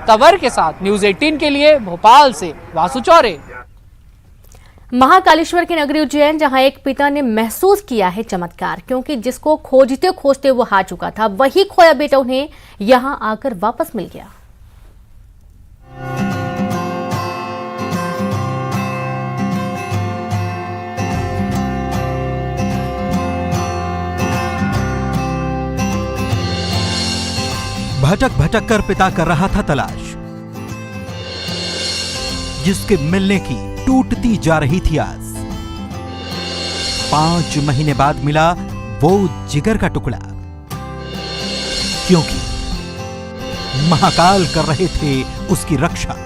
तंवर के साथ न्यूज 18 के लिए भोपाल से वासु चौरे। महाकालेश्वर की नगरी उज्जैन, जहां एक पिता ने महसूस किया है चमत्कार, क्योंकि जिसको खोजते खोजते वो हार चुका था, वही खोया बेटा उन्हें यहां आकर वापस मिल गया। भटक भटक कर पिता कर रहा था तलाश, जिसके मिलने की टूटती जा रही थी आस। 5 महीने बाद मिला वो जिगर का टुकड़ा, क्योंकि महाकाल कर रहे थे उसकी रक्षा।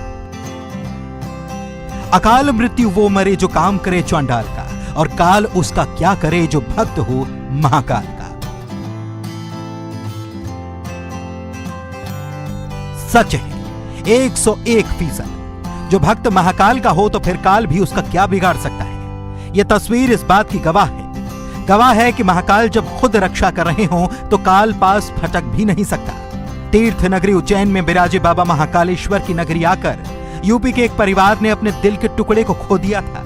अकाल मृत्यु वो मरे जो काम करे चौंडाल का, और काल उसका क्या करे जो भक्त हो महाकाल का। सच है 101%। जो भक्त महाकाल का हो तो फिर काल भी उसका क्या बिगाड़ सकता है। यह तस्वीर इस बात की गवाह है कि महाकाल जब खुद रक्षा कर रहे हों तो काल पास फटक भी नहीं सकता। तीर्थ नगरी उज्जैन में बिराजे बाबा महाकालेश्वर की नगरी आकर यूपी के एक परिवार ने अपने दिल के टुकड़े को खो दिया था।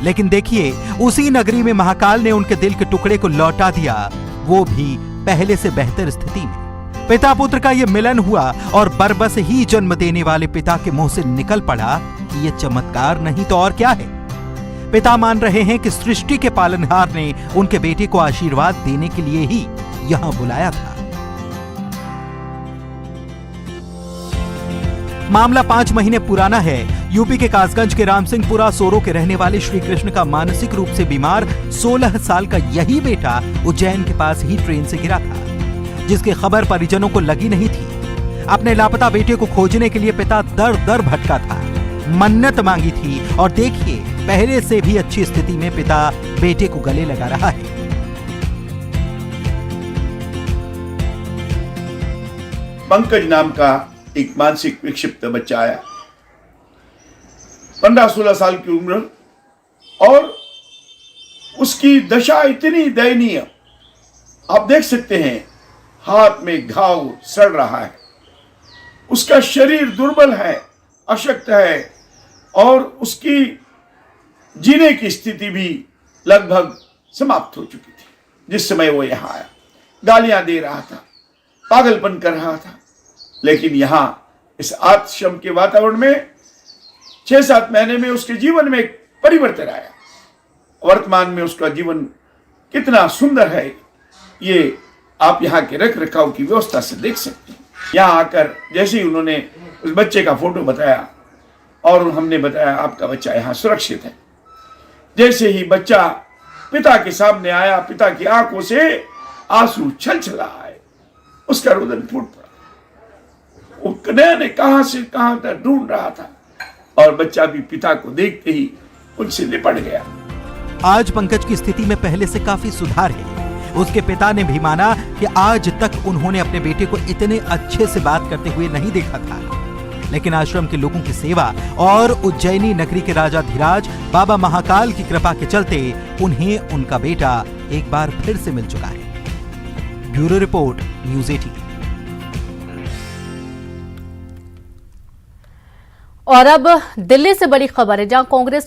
लेकिन देखिए, उसी नगरी में महाकाल ने उनके दिल के टुकड़े को लौटा दिया, वो भी पहले से बेहतर स्थिति में। पिता पुत्र का यह मिलन हुआ और बरबस ही जन्म देने वाले पिता के मुंह से निकल पड़ा कि यह चमत्कार नहीं तो और क्या है। पिता मान रहे हैं कि सृष्टि के पालनहार ने उनके बेटे को आशीर्वाद देने के लिए ही यहां बुलाया था। मामला 5 महीने पुराना है। यूपी के कासगंज के रामसिंहपुरा सोरो के रहने वाले श्री कृष्ण का मानसिक रूप से बीमार 16 साल का यही बेटा उज्जैन के पास ही ट्रेन से गिरा था, जिसकी खबर परिजनों को लगी नहीं थी। अपने लापता बेटे को खोजने के लिए पिता दर दर भटका था, मन्नत मांगी थी, और देखिए पहले से भी अच्छी स्थिति में पिता बेटे को गले लगा रहा है। पंकज नाम का एक मानसिक विक्षिप्त बच्चा आया, 15-16 साल की उम्र, और उसकी दशा इतनी दयनीय, आप देख सकते हैं हाथ में घाव सड़ रहा है, उसका शरीर दुर्बल है, अशक्त है, और उसकी जीने की स्थिति भी लगभग समाप्त हो चुकी थी जिस समय वो यहां आया। गालियां दे रहा था, पागलपन कर रहा था, लेकिन यहां इस आश्रम के वातावरण में 6-7 महीने में उसके जीवन में एक परिवर्तन आया। वर्तमान में उसका जीवन कितना सुंदर है, ये आप यहाँ के रख रखाव की व्यवस्था से देख सकते हैं। यहाँ आकर जैसे ही उन्होंने उस बच्चे का फोटो बताया और हमने बताया आपका बच्चा यहाँ सुरक्षित है, जैसे ही बच्चा पिता के सामने आया, पिता की आंखों से आंसू छलछला आए, उसका रुदन फूट पड़ा। वो कन्या कहां से कहां तक ढूंढ रहा था, और बच्चा भी पिता को देखते ही उनसे लिपट गया। आज पंकज की स्थिति में पहले से काफी सुधार है। उसके पिता ने भी माना कि आज तक उन्होंने अपने बेटे को इतने अच्छे से बात करते हुए नहीं देखा था, लेकिन आश्रम के लोगों की सेवा और उज्जैनी नगरी के राजाधिराज बाबा महाकाल की कृपा के चलते उन्हें उनका बेटा एक बार फिर से मिल चुका है। Bureau report, news 18। और अब दिल्ली से बड़ी खबर है, जहां कांग्रेस